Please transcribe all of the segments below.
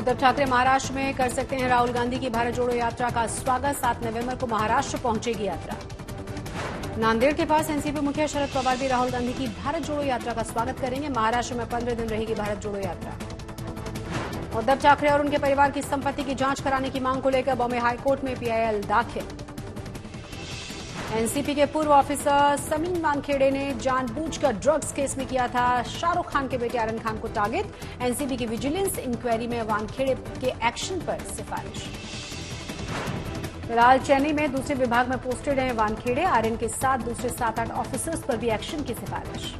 उद्धव ठाकरे महाराष्ट्र में कर सकते हैं राहुल गांधी की भारत जोड़ो यात्रा का स्वागत। 7 नवंबर को महाराष्ट्र पहुंचेगी यात्रा। नांदेड़ के पास एनसीपी मुखिया शरद पवार भी राहुल गांधी की भारत जोड़ो यात्रा का स्वागत करेंगे। महाराष्ट्र में 15 दिन रहेगी भारत जोड़ो यात्रा। उद्धव ठाकरे और उनके परिवार की संपत्ति की जांच कराने की मांग को लेकर बॉम्बे हाईकोर्ट में पीआईएल दाखिल। एनसीपी के पूर्व ऑफिसर समीन वानखेड़े ने जानबूझकर ड्रग्स केस में किया था शाहरुख खान के बेटे आर्यन खान को टारगेट। एनसीबी की विजिलेंस इंक्वायरी में वानखेड़े के एक्शन पर सिफारिश। फिलहाल चेन्नई में दूसरे विभाग में पोस्टेड हैं वानखेड़े। आर्यन के साथ दूसरे 7-8 ऑफिसर्स पर भी एक्शन की सिफारिश।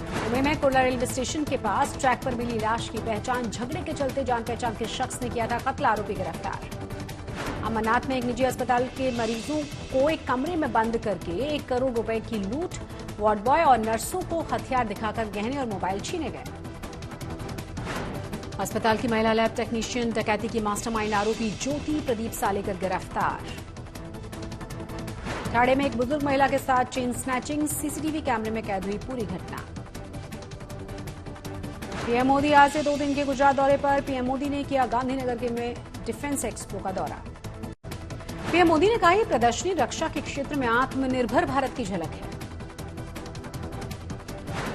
मुंबई में कुर्ला रेलवे स्टेशन के पास ट्रैक पर मिली लाश की पहचान। झगड़े के चलते जान पहचान के शख्स ने किया था कत्ल। आरोपी गिरफ्तार। अमरनाथ में एक निजी अस्पताल के मरीजों को एक कमरे में बंद करके 1 करोड़ रुपए की लूट। वार्ड बॉय और नर्सों को हथियार दिखाकर गहने और मोबाइल छीने गए। अस्पताल की महिला लैब टेक्नीशियन डकैती की मास्टरमाइंड आरोपी ज्योति प्रदीप सालेकर गिरफ्तार। ठाणे में एक बुजुर्ग महिला के साथ चेन स्नैचिंग। सीसीटीवी कैमरे में कैद हुई पूरी घटना। पीएम मोदी आज से 2 दिन के गुजरात दौरे पर। पीएम मोदी ने किया गांधीनगर के में डिफेंस एक्सपो का दौरा। पीएम मोदी ने कहा यह प्रदर्शनी रक्षा के क्षेत्र में आत्मनिर्भर भारत की झलक है।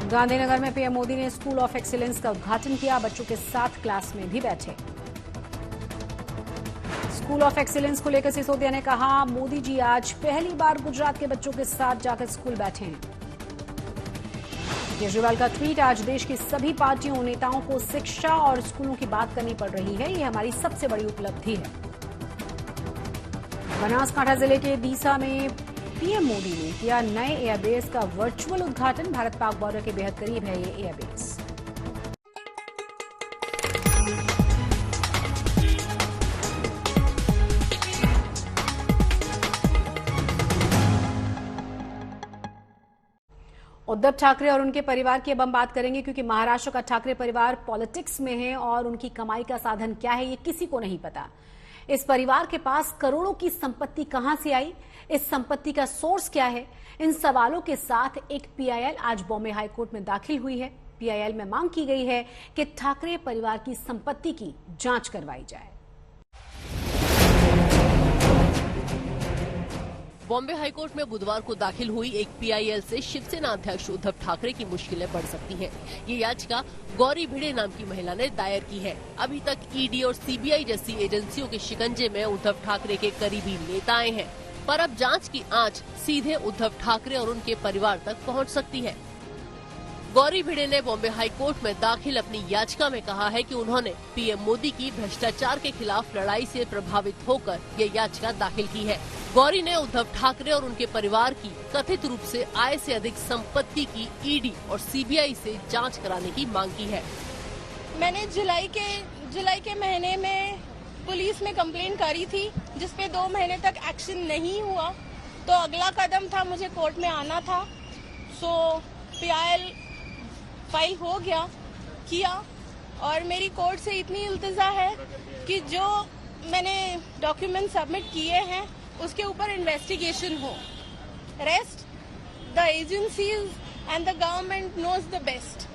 गांधीनगर में पीएम मोदी ने स्कूल ऑफ एक्सीलेंस का उद्घाटन किया। बच्चों के साथ क्लास में भी बैठे। स्कूल ऑफ एक्सीलेंस को लेकर सिसोदिया ने कहा मोदी जी आज पहली बार गुजरात के बच्चों के साथ जाकर स्कूल बैठे हैं। केजरीवाल का ट्वीट आज देश की सभी पार्टियों और नेताओं को शिक्षा और स्कूलों की बात करनी पड़ रही है। यह हमारी सबसे बड़ी उपलब्धि है। बनासकांठा जिले के दीसा में पीएम मोदी ने किया नए एयरबेस का वर्चुअल उद्घाटन। भारत पाक बॉर्डर के बेहद करीब है ये एयरबेस। उद्धव ठाकरे और उनके परिवार की अब हम बात करेंगे, क्योंकि महाराष्ट्र का ठाकरे परिवार पॉलिटिक्स में है और उनकी कमाई का साधन क्या है ये किसी को नहीं पता। इस परिवार के पास करोड़ों की संपत्ति कहां से आई, इस संपत्ति का सोर्स क्या है, इन सवालों के साथ एक पीआईएल आज बॉम्बे हाईकोर्ट में दाखिल हुई है। पीआईएल में मांग की गई है कि ठाकरे परिवार की संपत्ति की जांच करवाई जाए। बॉम्बे हाईकोर्ट में बुधवार को दाखिल हुई एक पीआईएल से शिवसेना अध्यक्ष उद्धव ठाकरे की मुश्किलें बढ़ सकती हैं। ये याचिका गौरी भिड़े नाम की महिला ने दायर की है। अभी तक ईडी और सीबीआई जैसी एजेंसियों के शिकंजे में उद्धव ठाकरे के करीबी नेता आए हैं, पर अब जांच की आंच सीधे उद्धव ठाकरे और उनके परिवार तक पहुंच सकती है। गौरी भिड़े ने बॉम्बे हाईकोर्ट में दाखिल अपनी याचिका में कहा है कि उन्होंने पीएम मोदी की भ्रष्टाचार के खिलाफ लड़ाई से प्रभावित होकर ये याचिका दाखिल की है। गौरी ने उद्धव ठाकरे और उनके परिवार की कथित रूप से आय से अधिक संपत्ति की ईडी और सीबीआई से जांच कराने की मांग की है। मैंने जुलाई के महीने में पुलिस में कंप्लेंट करी थी, जिसपे 2 महीने तक एक्शन नहीं हुआ। तो अगला कदम था मुझे कोर्ट में आना था। सो पीआईएल फाइल हो किया और मेरी कोर्ट से इतनी इल्तिजा है कि जो मैंने डॉक्यूमेंट सबमिट किए हैं उसके ऊपर इन्वेस्टिगेशन हो। Rest the agencies and the government knows the best.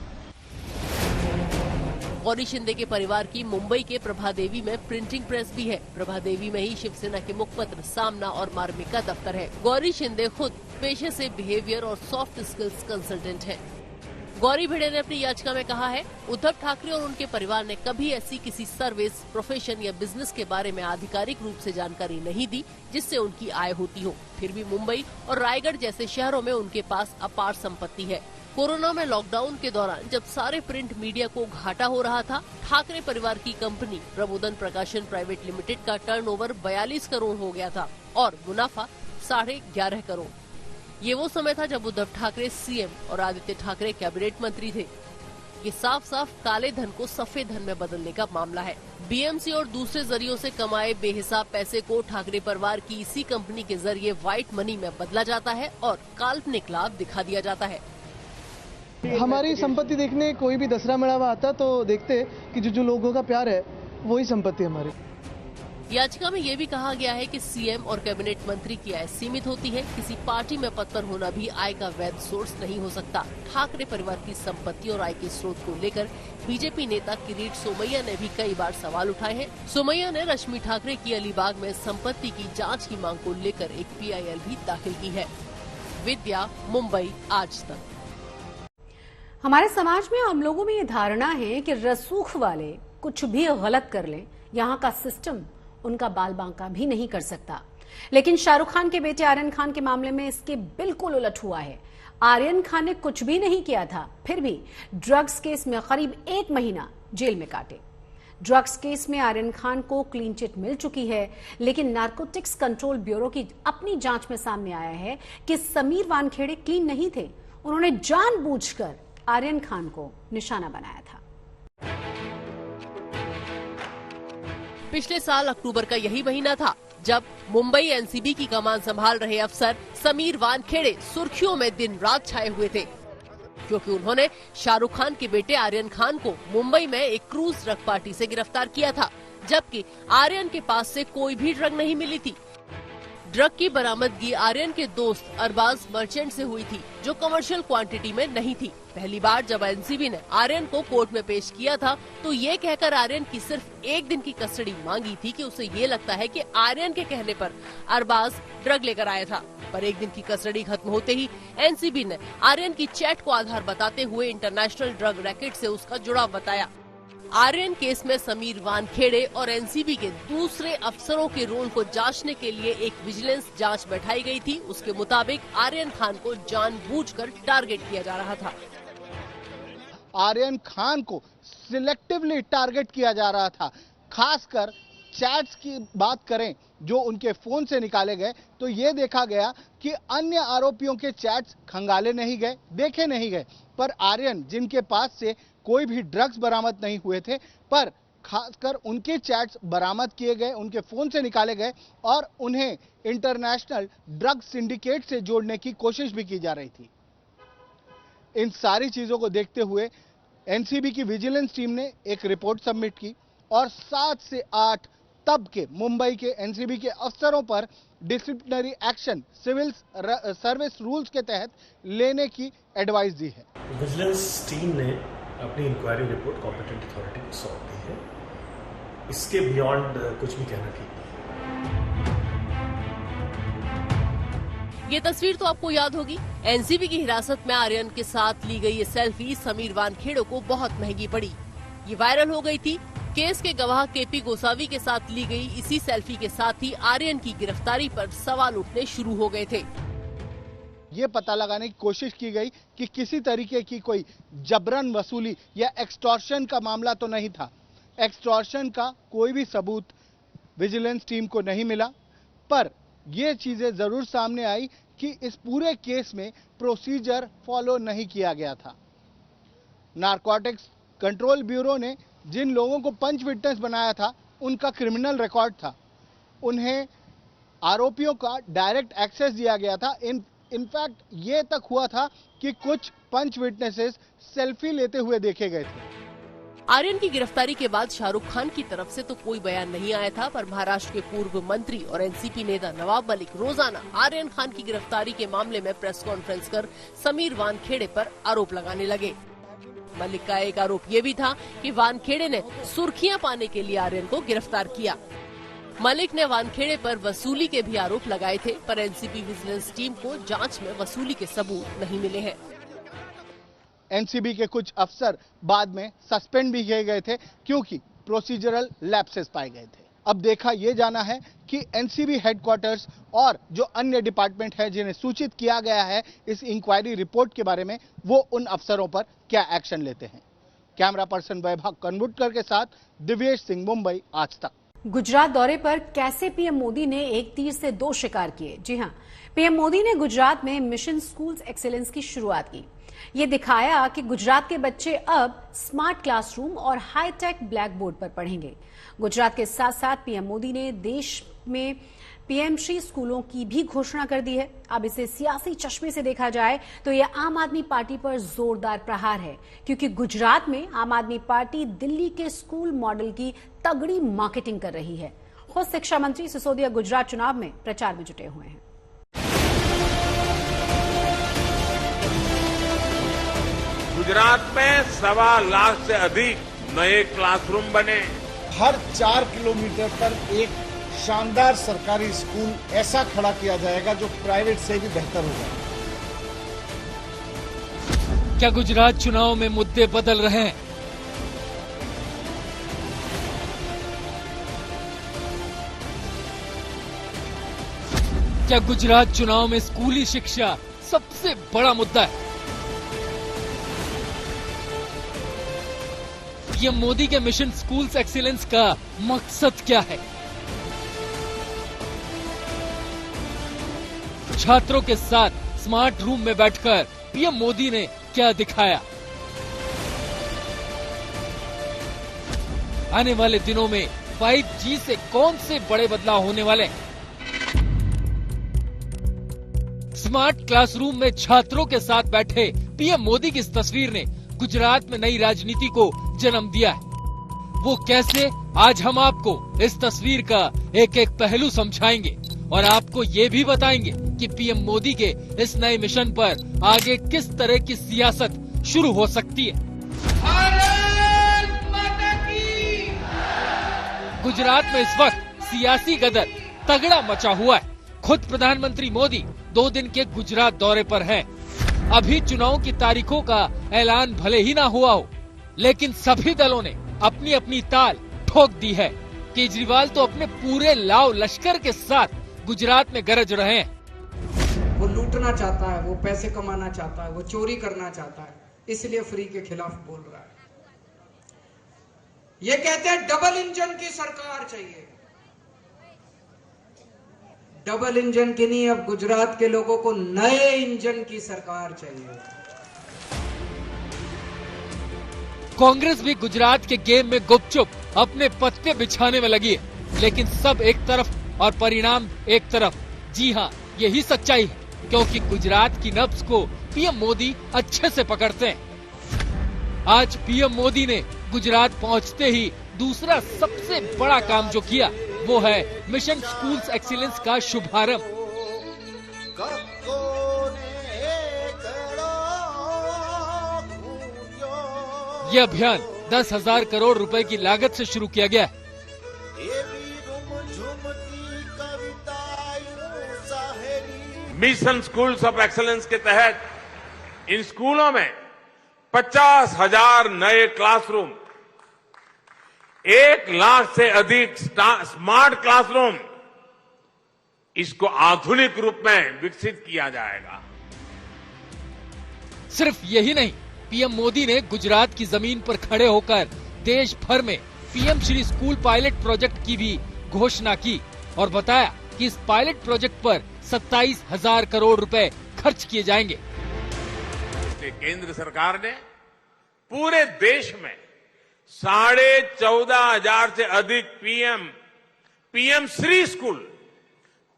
Gauri Shinde के परिवार की मुंबई के प्रभादेवी में प्रिंटिंग प्रेस भी है। प्रभादेवी में ही शिवसेना के मुखपत्र, सामना और मार्मिक का दफ्तर है। गौरी शिंदे खुद पेशे से बिहेवियर और सॉफ्ट स्किल्स कंसल्टेंट हैं। गौरी भिड़े ने अपनी याचिका में कहा है उद्धव ठाकरे और उनके परिवार ने कभी ऐसी किसी सर्विस, प्रोफेशन या बिजनेस के बारे में आधिकारिक रूप से जानकारी नहीं दी जिससे उनकी आय होती हो। फिर भी मुंबई और रायगढ़ जैसे शहरों में उनके पास अपार संपत्ति है। कोरोना में लॉकडाउन के दौरान जब सारे प्रिंट मीडिया को घाटा हो रहा था, ठाकरे परिवार की कंपनी प्रबोधन प्रकाशन प्राइवेट लिमिटेड का टर्नओवर 42 करोड़ हो गया था और मुनाफा 11.5 करोड़। ये वो समय था जब उद्धव ठाकरे सीएम और आदित्य ठाकरे कैबिनेट मंत्री थे। ये साफ साफ काले धन को सफेद धन में बदलने का मामला है। बीएमसी और दूसरे जरियों से कमाए बेहिसाब पैसे को ठाकरे परिवार की इसी कंपनी के जरिए व्हाइट मनी में बदला जाता है और काल्पनिक लाभ दिखा दिया जाता है। हमारी संपत्ति देखने कोई भी दसरा मेला आता तो देखते कि जो लोगों का प्यार है वही संपत्ति हमारी। याचिका में ये भी कहा गया है कि सीएम और कैबिनेट मंत्री की आय सीमित होती है। किसी पार्टी में पद पर होना भी आय का वैध सोर्स नहीं हो सकता। ठाकरे परिवार की संपत्ति और आय के स्रोत को लेकर बीजेपी नेता किरीट सोमैया ने भी कई बार सवाल उठाए हैं। सोमैया ने रश्मि ठाकरे की अलीबाग में संपत्ति की जांच की मांग को लेकर एक PIL भी दाखिल की है। विद्या, मुंबई, आज तक। हमारे समाज में हम लोगों में ये धारणा है कि रसूख वाले कुछ भी गलत कर लें, यहाँ का सिस्टम उनका बाल बांका भी नहीं कर सकता। लेकिन शाहरुख खान के बेटे आर्यन खान के मामले में इसके बिल्कुल उलट हुआ है। आर्यन खान ने कुछ भी नहीं किया था, फिर भी ड्रग्स केस में करीब 1 महीना जेल में काटे। ड्रग्स केस में आर्यन खान को क्लीन चिट मिल चुकी है, लेकिन नारकोटिक्स कंट्रोल ब्यूरो की अपनी जांच में सामने आया है कि समीर वानखेड़े क्लीन नहीं थे। उन्होंने जानबूझकर आर्यन खान को निशाना बनाया था। पिछले साल अक्टूबर का यही महीना था जब मुंबई एनसीबी की कमान संभाल रहे अफसर समीर वानखेड़े सुर्खियों में दिन रात छाए हुए थे, क्योंकि उन्होंने शाहरुख खान के बेटे आर्यन खान को मुंबई में एक क्रूज ड्रग पार्टी से गिरफ्तार किया था, जबकि आर्यन के पास से कोई भी ड्रग नहीं मिली थी। ड्रग की बरामदगी आर्यन के दोस्त अरबाज मर्चेंट से हुई थी, जो कमर्शियल क्वांटिटी में नहीं थी। पहली बार जब एनसीबी ने आर्यन को कोर्ट में पेश किया था तो ये कहकर आर्यन की सिर्फ 1 दिन की कस्टडी मांगी थी कि उसे ये लगता है कि आर्यन के कहने पर अरबाज ड्रग लेकर आया था। पर 1 दिन की कस्टडी खत्म होते ही एनसीबी ने आर्यन की चैट को आधार बताते हुए इंटरनेशनल ड्रग रैकेट से उसका जुड़ाव बताया। आर्यन केस में समीर वानखेड़े और एनसीबी के दूसरे अफसरों के रोल को जांचने के लिए एक विजिलेंस जांच बैठाई गई थी। उसके मुताबिक आर्यन खान को जानबूझकर टारगेट किया जा रहा था। आर्यन खान को सिलेक्टिवली टारगेट किया जा रहा था। खासकर चैट्स की बात करें जो उनके फोन से निकाले गए तो ये देखा गया कि अन्य आरोपियों के चैट्स खंगाले नहीं गए, देखे नहीं गए, पर आर्यन जिनके पास से कोई भी ड्रग्स बरामद नहीं हुए थे, पर खासकर उनके चैट्स बरामद किए गए, उनके फोन से निकाले गए और उन्हें इंटरनेशनल ड्रग सिंडिकेट से जोड़ने की कोशिश भी की जा रही थी। इन सारी चीजों को देखते हुए एनसीबी की विजिलेंस टीम ने एक रिपोर्ट सबमिट की और 7 से 8 तब के मुंबई के एनसीबी के अफसरों पर disciplinary action civil service rules के तहत लेने की एडवाइस दी है। विजिलेंस टीम ने अपनी इंक्वायरी रिपोर्ट कॉम्पिटेंट अथॉरिटी को सौंप दी है। इसके बियॉन्ड कुछ भी कहना ठीक नहीं। ये तस्वीर तो आपको याद होगी। एनसीबी की हिरासत में आर्यन के साथ ली गई ये सेल्फी समीर वानखेड़े को बहुत महंगी पड़ी। ये वायरल हो गई थी। केस के गवाह केपी गोसावी के साथ ली गई इसी सेल्फी के साथ ही आर्यन की गिरफ्तारी पर सवाल उठने शुरू हो गए थे। ये पता लगाने की कोशिश की गई कि किसी तरीके की कोई जबरन वसूली या एक्सटॉर्शन का मामला तो नहीं था। एक्सटॉर्शन का कोई भी सबूत विजिलेंस टीम को नहीं मिला, पर ये चीजें जरूर सामने आई कि इस पूरे केस में प्रोसीजर फॉलो नहीं किया गया था। नारकोटिक्स कंट्रोल ब्यूरो ने जिन लोगों को पंच विटनेस बनाया था उनका क्रिमिनल रिकॉर्ड था। उन्हें आरोपियों का डायरेक्ट एक्सेस दिया गया था। इनफैक्ट ये तक हुआ था कि कुछ पंच विटनेसेस सेल्फी लेते हुए देखे गए थे। आर्यन की गिरफ्तारी के बाद शाहरुख खान की तरफ से तो कोई बयान नहीं आया था, पर महाराष्ट्र के पूर्व मंत्री और एनसीपी नेता नवाब मलिक रोजाना आर्यन खान की गिरफ्तारी के मामले में प्रेस कॉन्फ्रेंस कर समीर वानखेड़े पर आरोप लगाने लगे। मलिक का एक आरोप ये भी था कि वानखेड़े ने सुर्खियां पाने के लिए आर्यन को गिरफ्तार किया। मलिक ने वानखेड़े पर वसूली के भी आरोप लगाए थे, पर एनसीबी विजिलेंस टीम को जांच में वसूली के सबूत नहीं मिले हैं। एनसीबी के कुछ अफसर बाद में सस्पेंड भी किए गए थे क्योंकि प्रोसीजरल लैप्सेस पाए गए थे। अब देखा यह जाना है कि एनसीबी हेडक्वार्टर्स और जो अन्य डिपार्टमेंट है जिन्हें सूचित किया गया है इस इंक्वायरी रिपोर्ट के बारे में, वो उन अफसरों पर क्या एक्शन लेते हैं। कैमरा पर्सन वैभव कनवुटकर के साथ दिव्येश सिंह, मुंबई, आज तक। गुजरात दौरे पर कैसे पीएम मोदी ने एक तीर से 2 शिकार किए। जी हां, पीएम मोदी ने गुजरात में मिशन स्कूल्स एक्सीलेंस की शुरुआत की। ये दिखाया कि गुजरात के बच्चे अब स्मार्ट क्लासरूम और हाईटेक ब्लैक बोर्ड पर पढ़ेंगे। गुजरात के साथ साथ पीएम मोदी ने देश में पीएमश्री स्कूलों की भी घोषणा कर दी है। अब इसे सियासी चश्मे से देखा जाए तो यह आम आदमी पार्टी पर जोरदार प्रहार है, क्योंकि गुजरात में आम आदमी पार्टी दिल्ली के स्कूल मॉडल की तगड़ी मार्केटिंग कर रही है। खुद शिक्षा मंत्री सिसोदिया गुजरात चुनाव में प्रचार में जुटे हुए हैं। गुजरात में 1.25 लाख से अधिक नए क्लासरूम बने। हर 4 किलोमीटर पर एक शानदार सरकारी स्कूल ऐसा खड़ा किया जाएगा जो प्राइवेट से भी बेहतर होगा। क्या गुजरात चुनाव में मुद्दे बदल रहे हैं? क्या गुजरात चुनाव में स्कूली शिक्षा सबसे बड़ा मुद्दा है? पीएम मोदी के मिशन स्कूल्स एक्सीलेंस का मकसद क्या है? छात्रों के साथ स्मार्ट रूम में बैठकर पीएम मोदी ने क्या दिखाया? आने वाले दिनों में 5G से कौन से बड़े बदलाव होने वाले हैं? स्मार्ट क्लासरूम में छात्रों के साथ बैठे पीएम मोदी की इस तस्वीर ने गुजरात में नई राजनीति को जन्म दिया है। वो कैसे, आज हम आपको इस तस्वीर का एक एक पहलू समझाएंगे और आपको ये भी बताएंगे कि पीएम मोदी के इस नए मिशन पर आगे किस तरह की सियासत शुरू हो सकती है। गुजरात में इस वक्त सियासी गदर तगड़ा मचा हुआ है। खुद प्रधानमंत्री मोदी 2 दिन के गुजरात दौरे पर हैं। अभी चुनाव की तारीखों का ऐलान भले ही ना हुआ हो, लेकिन सभी दलों ने अपनी अपनी ताल ठोक दी है। केजरीवाल तो अपने पूरे लाव लश्कर के साथ गुजरात में गरज रहे हैं। वो लूटना चाहता है, वो पैसे कमाना चाहता है, वो चोरी करना चाहता है, इसलिए फ्री के खिलाफ बोल रहा है। ये कहते हैं डबल इंजन की सरकार चाहिए। डबल इंजन की नहीं, अब गुजरात के लोगों को नए इंजन की सरकार चाहिए। कांग्रेस भी गुजरात के गेम में गुपचुप अपने पत्ते बिछाने में लगी है, लेकिन सब एक तरफ और परिणाम एक तरफ। जी हाँ, यही सच्चाई है, क्योंकि गुजरात की नब्ज को पीएम मोदी अच्छे से पकड़ते हैं। आज पीएम मोदी ने गुजरात पहुंचते ही दूसरा सबसे बड़ा काम जो किया वो है मिशन स्कूल्स एक्सीलेंस का शुभारंभ। यह अभियान 10,000 करोड़ रुपए की लागत से शुरू किया गया है। मिशन स्कूल्स ऑफ एक्सीलेंस के तहत इन स्कूलों में 50,000 नए क्लासरूम, 1 लाख से अधिक स्मार्ट क्लासरूम, इसको आधुनिक रूप में विकसित किया जाएगा। सिर्फ यही नहीं, पीएम मोदी ने गुजरात की जमीन पर खड़े होकर देश भर में PM Shri school pilot project की भी घोषणा की और बताया कि इस पायलट प्रोजेक्ट पर 27,000 करोड़ रुपए खर्च किए जाएंगे। केंद्र सरकार ने पूरे देश में 14,500 से अधिक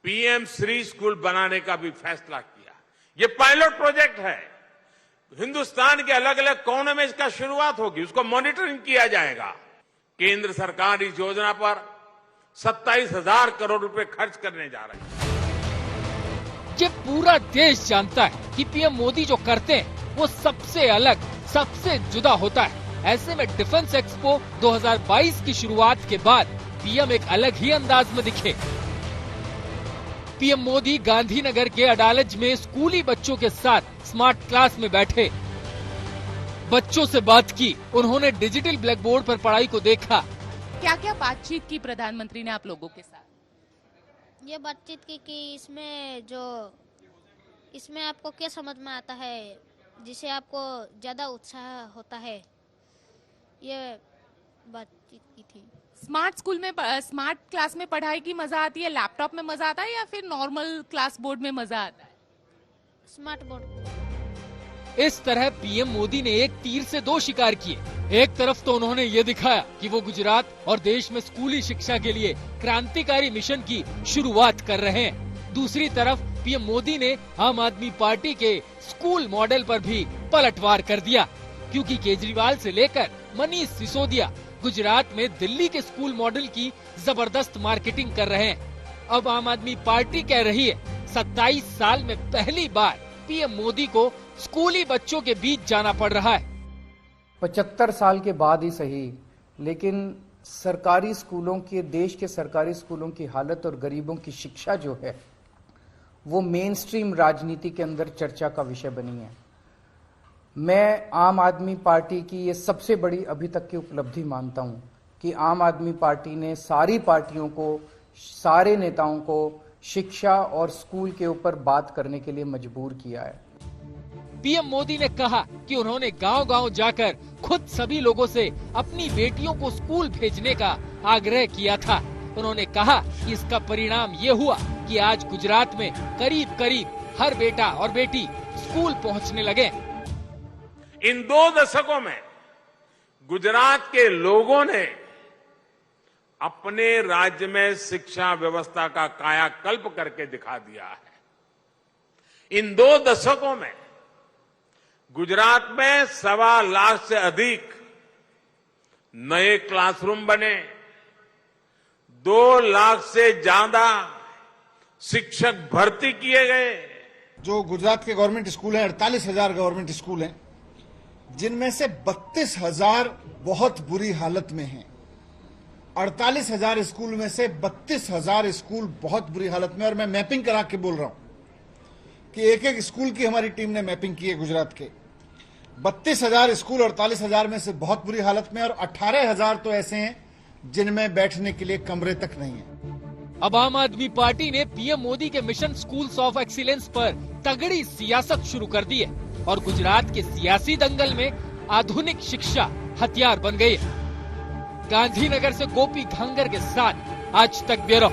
पीएम श्री स्कूल बनाने का भी फैसला किया। ये पायलट प्रोजेक्ट है। हिंदुस्तान के अलग अलग कोने में इसका शुरुआत होगी, उसको मॉनिटरिंग किया जाएगा। केंद्र सरकार इस योजना पर 27,000 करोड़ रुपए खर्च करने जा रही है। ये पूरा देश जानता है कि पीएम मोदी जो करते हैं वो सबसे अलग, सबसे जुदा होता है। ऐसे में डिफेंस एक्सपो 2022 की शुरुआत के बाद पीएम एक अलग ही अंदाज में दिखे। पीएम मोदी गांधीनगर के अडालज में स्कूली बच्चों के साथ स्मार्ट क्लास में बैठे, बच्चों से बात की। उन्होंने डिजिटल ब्लैक बोर्ड पर पढ़ाई को देखा। क्या क्या बातचीत की प्रधानमंत्री ने आप लोगों के साथ? ये बातचीत की कि इसमें आपको क्या समझ में आता है, जिसे आपको ज्यादा उत्साह होता है, ये बातचीत की थी। स्मार्ट क्लास में पढ़ाई की मजा आती है, लैपटॉप में मजा आता है या फिर नॉर्मल क्लास बोर्ड में मजा आता है? Smart board. इस तरह पीएम मोदी ने एक तीर से 2 शिकार किए। एक तरफ तो उन्होंने ये दिखाया कि वो गुजरात और देश में स्कूली शिक्षा के लिए क्रांतिकारी मिशन की शुरुआत कर रहे हैं। दूसरी तरफ पीएम मोदी ने आम आदमी पार्टी के स्कूल मॉडल पर भी पलटवार कर दिया, क्योंकि केजरीवाल से लेकर मनीष सिसोदिया गुजरात में दिल्ली के स्कूल मॉडल की जबरदस्त मार्केटिंग कर रहे हैं। अब आम आदमी पार्टी कह रही है 27 साल में पहली बार पीएम मोदी को स्कूली बच्चों के बीच जाना पड़ रहा है। 75 साल के बाद ही सही, लेकिन सरकारी स्कूलों के, देश के सरकारी स्कूलों की हालत और गरीबों की शिक्षा जो है वो मेन स्ट्रीम राजनीति के अंदर चर्चा का विषय बनी है। मैं आम आदमी पार्टी की ये सबसे बड़ी अभी तक की उपलब्धि मानता हूं कि आम आदमी पार्टी ने सारी पार्टियों को, सारे नेताओं को शिक्षा और स्कूल के ऊपर बात करने के लिए मजबूर किया है। पीएम मोदी ने कहा कि उन्होंने गांव-गांव जाकर खुद सभी लोगों से अपनी बेटियों को स्कूल भेजने का आग्रह किया था। उन्होंने कहा कि इसका परिणाम ये हुआ कि आज गुजरात में करीब करीब हर बेटा और बेटी स्कूल पहुंचने लगे। इन 2 दशकों में गुजरात के लोगों ने अपने राज्य में शिक्षा व्यवस्था का कायाकल्प करके दिखा दिया है। इन 2 दशकों में गुजरात में 1.25 लाख से अधिक नए क्लासरूम बने, 2 लाख से ज्यादा शिक्षक भर्ती किए गए। जो गुजरात के गवर्नमेंट स्कूल हैं, 48,000 गवर्नमेंट स्कूल हैं, जिनमें से 32,000 बहुत बुरी हालत में हैं। 48,000 स्कूल में से 32,000 स्कूल बहुत बुरी हालत में। और मैं मैपिंग करा के बोल रहा हूं कि एक एक स्कूल की हमारी टीम ने मैपिंग की है गुजरात के। 32,000 स्कूल 48,000 में से बहुत बुरी हालत में, और 18,000 तो ऐसे हैं जिनमें बैठने के लिए कमरे तक नहीं है। अब आम आदमी पार्टी ने पीएम मोदी के मिशन स्कूल्स ऑफ एक्सीलेंस पर तगड़ी सियासत शुरू कर दी है और गुजरात के सियासी दंगल में आधुनिक शिक्षा हथियार बन गई है। गांधीनगर से गोपी घांगर के साथ आज तक ब्यूरो।